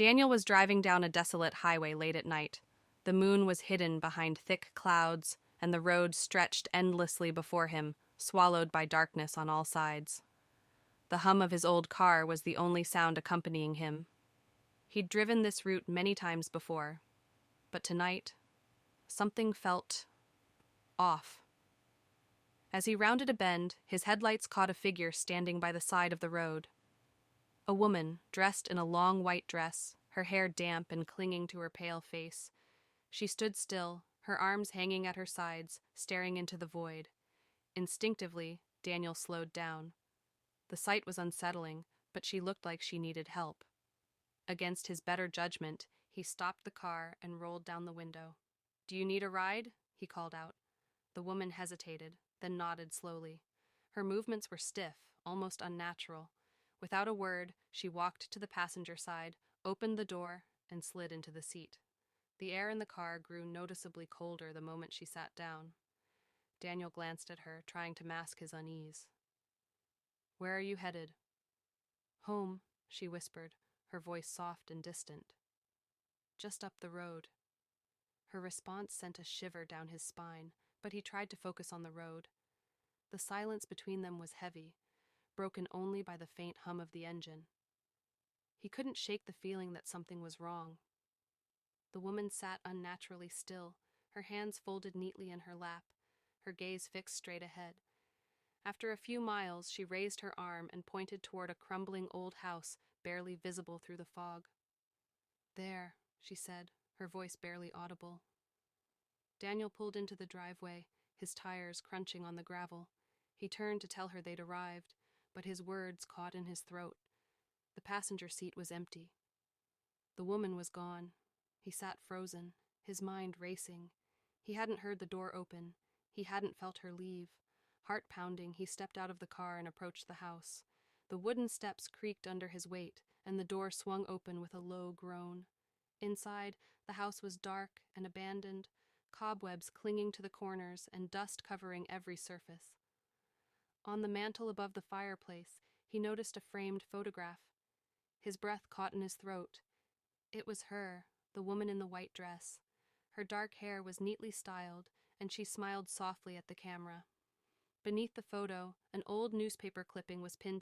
Daniel was driving down a desolate highway late at night. The moon was hidden behind thick clouds, and the road stretched endlessly before him, swallowed by darkness on all sides. The hum of his old car was the only sound accompanying him. He'd driven this route many times before, but tonight, something felt off. As he rounded a bend, his headlights caught a figure standing by the side of the road. A woman, dressed in a long white dress, her hair damp and clinging to her pale face. She stood still, her arms hanging at her sides, staring into the void. Instinctively, Daniel slowed down. The sight was unsettling, but she looked like she needed help. Against his better judgment, he stopped the car and rolled down the window. "Do you need a ride?" he called out. The woman hesitated, then nodded slowly. Her movements were stiff, almost unnatural. Without a word, she walked to the passenger side, opened the door, and slid into the seat. The air in the car grew noticeably colder the moment she sat down. Daniel glanced at her, trying to mask his unease. "Where are you headed?" "Home," she whispered, her voice soft and distant. "Just up the road." Her response sent a shiver down his spine, but he tried to focus on the road. The silence between them was heavy, broken only by the faint hum of the engine. He couldn't shake the feeling that something was wrong. The woman sat unnaturally still, her hands folded neatly in her lap, her gaze fixed straight ahead. After a few miles, she raised her arm and pointed toward a crumbling old house barely visible through the fog. "There," she said, her voice barely audible. Daniel pulled into the driveway, his tires crunching on the gravel. He turned to tell her they'd arrived, but his words caught in his throat. The passenger seat was empty. The woman was gone. He sat frozen, his mind racing. He hadn't heard the door open. He hadn't felt her leave. Heart pounding, he stepped out of the car and approached the house. The wooden steps creaked under his weight, and the door swung open with a low groan. Inside, the house was dark and abandoned, cobwebs clinging to the corners and dust covering every surface. On the mantel above the fireplace, he noticed a framed photograph. His breath caught in his throat. It was her, the woman in the white dress. Her dark hair was neatly styled, and she smiled softly at the camera. Beneath the photo, an old newspaper clipping was pinned